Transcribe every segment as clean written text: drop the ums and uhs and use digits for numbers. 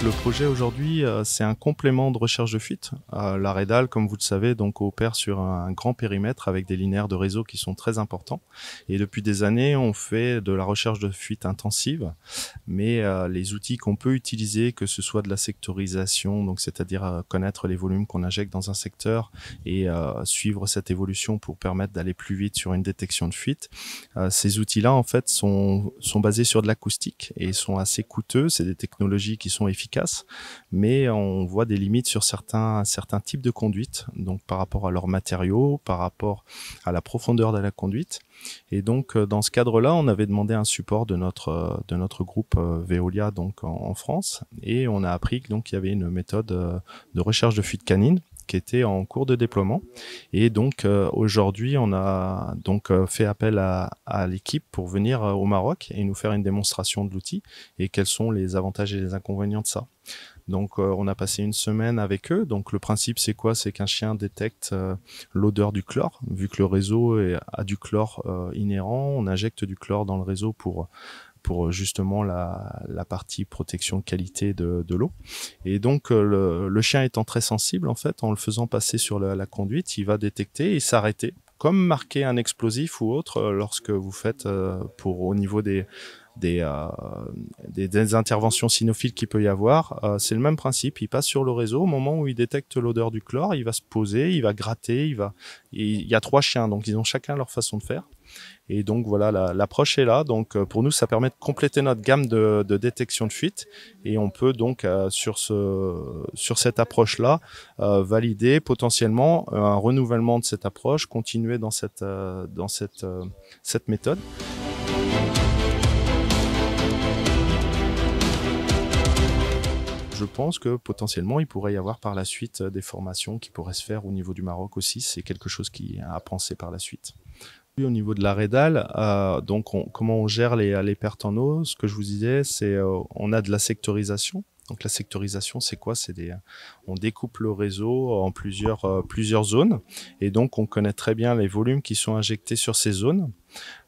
Le projet aujourd'hui, c'est un complément de recherche de fuite. La Redal, comme vous le savez, donc opère sur un grand périmètre avec des linéaires de réseau qui sont très importants. Et depuis des années, on fait de la recherche de fuite intensive. Mais les outils qu'on peut utiliser, que ce soit de la sectorisation, donc c'est-à-dire connaître les volumes qu'on injecte dans un secteur et suivre cette évolution pour permettre d'aller plus vite sur une détection de fuite, ces outils-là en fait sont basés sur de l'acoustique et sont assez coûteux. C'est des technologies qui sont efficaces, mais on voit des limites sur certains types de conduites, donc par rapport à leurs matériaux, par rapport à la profondeur de la conduite. Et donc dans ce cadre-là, on avait demandé un support de notre groupe Veolia donc en France, et on a appris que donc il y avait une méthode de recherche de fuite canine qui était en cours de déploiement. Et donc aujourd'hui, on a donc fait appel à l'équipe pour venir au Maroc et nous faire une démonstration de l'outil et quels sont les avantages et les inconvénients de ça. Donc on a passé une semaine avec eux. Donc le principe c'est quoi? C'est qu'un chien détecte l'odeur du chlore. Vu que le réseau a du chlore inhérent, on injecte du chlore dans le réseau pour justement la partie protection qualité de l'eau. Et donc le chien étant très sensible, en fait, en le faisant passer sur la conduite, il va détecter et s'arrêter, comme marquer un explosif ou autre lorsque vous faites au niveau des interventions cynophiles qu'il peut y avoir. C'est le même principe, il passe sur le réseau, au moment où il détecte l'odeur du chlore, il va se poser, il va gratter, il y a 3 chiens, donc ils ont chacun leur façon de faire. Et donc voilà, l'approche est là. Donc pour nous, ça permet de compléter notre gamme de détection de fuite. Et on peut donc sur cette approche-là valider potentiellement un renouvellement de cette approche, continuer dans cette méthode. Je pense que potentiellement, il pourrait y avoir par la suite des formations qui pourraient se faire au niveau du Maroc aussi. C'est quelque chose qui est à penser par la suite. Au niveau de la Redal, donc comment on gère les pertes en eau? Ce que je vous disais, c'est on a de la sectorisation. Donc la sectorisation, c'est quoi? On découpe le réseau en plusieurs zones, et donc on connaît très bien les volumes qui sont injectés sur ces zones.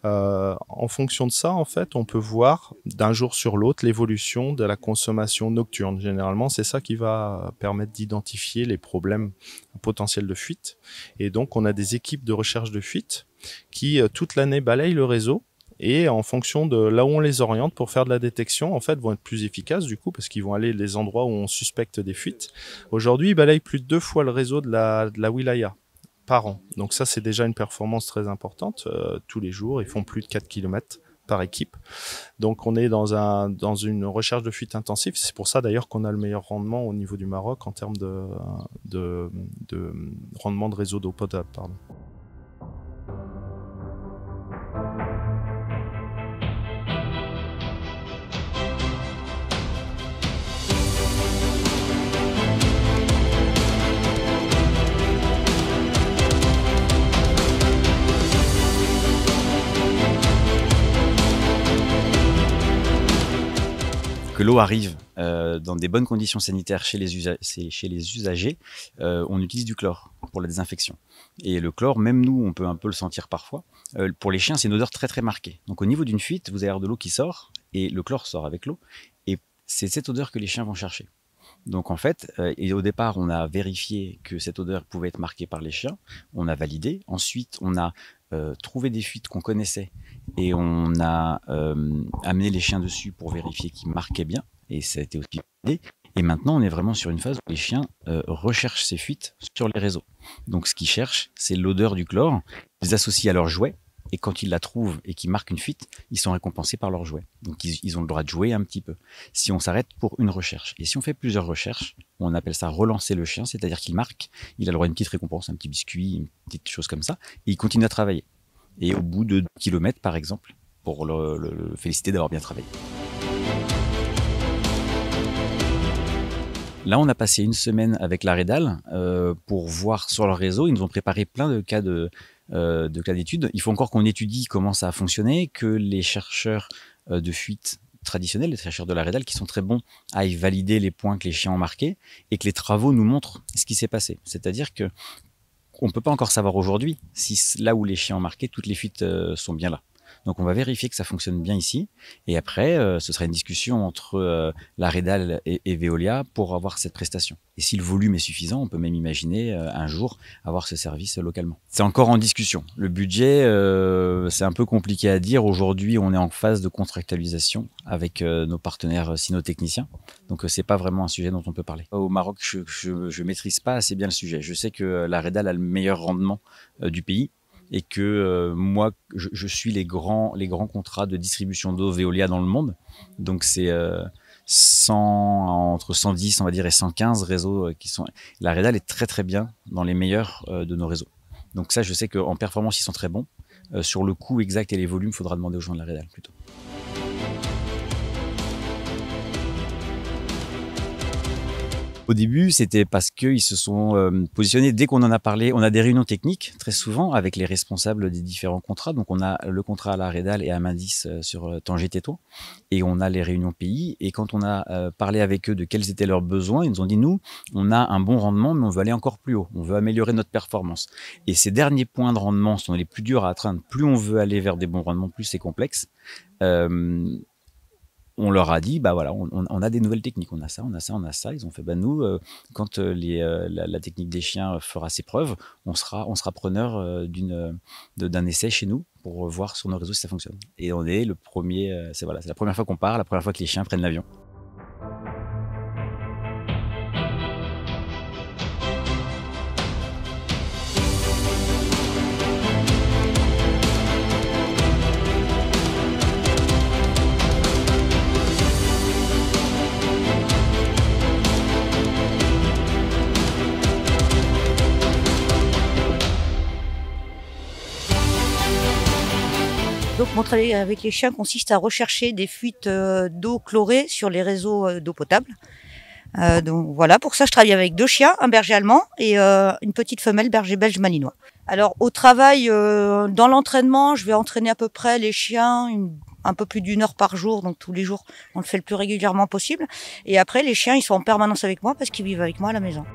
En fonction de ça, en fait, on peut voir d'un jour sur l'autre l'évolution de la consommation nocturne. Généralement, c'est ça qui va permettre d'identifier les problèmes potentiels de fuite. Et donc, on a des équipes de recherche de fuite qui, toute l'année, balayent le réseau. Et en fonction de là où on les oriente pour faire de la détection, en fait, vont être plus efficaces du coup, parce qu'ils vont aller les endroits où on suspecte des fuites. Aujourd'hui, ils balayent plus de 2 fois le réseau de la wilaya par an. Donc ça, c'est déjà une performance très importante. Tous les jours, ils font plus de 4 km par équipe. Donc on est dans une recherche de fuite intensive. C'est pour ça d'ailleurs qu'on a le meilleur rendement au niveau du Maroc en termes de rendement de réseau d'eau potable. Pardon. Que l'eau arrive dans des bonnes conditions sanitaires chez les usagers, on utilise du chlore pour la désinfection. Et le chlore, même nous, on peut un peu le sentir parfois. Pour les chiens, c'est une odeur très très marquée. Donc au niveau d'une fuite, vous avez de l'eau qui sort, et le chlore sort avec l'eau, et c'est cette odeur que les chiens vont chercher. Donc en fait, et au départ, on a vérifié que cette odeur pouvait être marquée par les chiens, on a validé. Ensuite, on a trouvé des fuites qu'on connaissait et on a amené les chiens dessus pour vérifier qu'ils marquaient bien, et ça a été aussi validé. Et maintenant, on est vraiment sur une phase où les chiens recherchent ces fuites sur les réseaux. Donc ce qu'ils cherchent, c'est l'odeur du chlore, ils les associent à leur jouet. Et quand ils la trouvent et qu'ils marquent une fuite, ils sont récompensés par leur jouet. Donc ils ont le droit de jouer un petit peu. Si on s'arrête pour une recherche. Et si on fait plusieurs recherches, on appelle ça relancer le chien, c'est-à-dire qu'il marque, il a le droit à une petite récompense, un petit biscuit, une petite chose comme ça, et il continue à travailler. Et au bout de 2 kilomètres, par exemple, pour le féliciter d'avoir bien travaillé. Là, on a passé une semaine avec la Redal pour voir sur leur réseau. Ils nous ont préparé plein de cas d'études. Il faut encore qu'on étudie comment ça a fonctionné, que les chercheurs de fuite traditionnels, les chercheurs de la Redal, qui sont très bons, aillent valider les points que les chiens ont marqués, et que les travaux nous montrent ce qui s'est passé. C'est-à-dire que on ne peut pas encore savoir aujourd'hui si là où les chiens ont marqué, toutes les fuites sont bien là. Donc on va vérifier que ça fonctionne bien ici. Et après, ce sera une discussion entre la Redal et Veolia pour avoir cette prestation. Et si le volume est suffisant, on peut même imaginer un jour avoir ce service localement. C'est encore en discussion. Le budget, c'est un peu compliqué à dire. Aujourd'hui, on est en phase de contractualisation avec nos partenaires cynotechniciens. Donc c'est pas vraiment un sujet dont on peut parler. Au Maroc, je maîtrise pas assez bien le sujet. Je sais que la Redal a le meilleur rendement du pays. Et que moi, je suis les grands contrats de distribution d'eau Veolia dans le monde. Donc c'est entre 110, on va dire, et 115 réseaux qui sont... La Redal est très très bien dans les meilleurs de nos réseaux. Donc ça, je sais qu'en performance, ils sont très bons. Sur le coût exact et les volumes, il faudra demander aux gens de la Redal plutôt. Au début, c'était parce qu'ils se sont positionnés, dès qu'on en a parlé, on a des réunions techniques très souvent avec les responsables des différents contrats. Donc on a le contrat à la Redal et à Mindis sur Tanger-Tétouan et on a les réunions pays. Et quand on a parlé avec eux de quels étaient leurs besoins, ils nous ont dit, nous, on a un bon rendement, mais on veut aller encore plus haut. On veut améliorer notre performance. Et ces derniers points de rendement sont les plus durs à atteindre. Plus on veut aller vers des bons rendements, plus c'est complexe. On leur a dit, bah voilà, on a des nouvelles techniques, on a ça, on a ça, on a ça. Ils ont fait, bah nous, quand la technique des chiens fera ses preuves, on sera preneur d'un essai chez nous pour voir sur nos réseaux si ça fonctionne. Et on est le premier, c'est la première fois qu'on part, la première fois que les chiens prennent l'avion. Donc mon travail avec les chiens consiste à rechercher des fuites d'eau chlorée sur les réseaux d'eau potable. Donc voilà, pour ça je travaille avec 2 chiens, un berger allemand et une petite femelle berger belge malinois. Alors au travail, dans l'entraînement, je vais entraîner à peu près les chiens un peu plus d'1 heure par jour, donc tous les jours on le fait le plus régulièrement possible. Et après les chiens ils sont en permanence avec moi parce qu'ils vivent avec moi à la maison.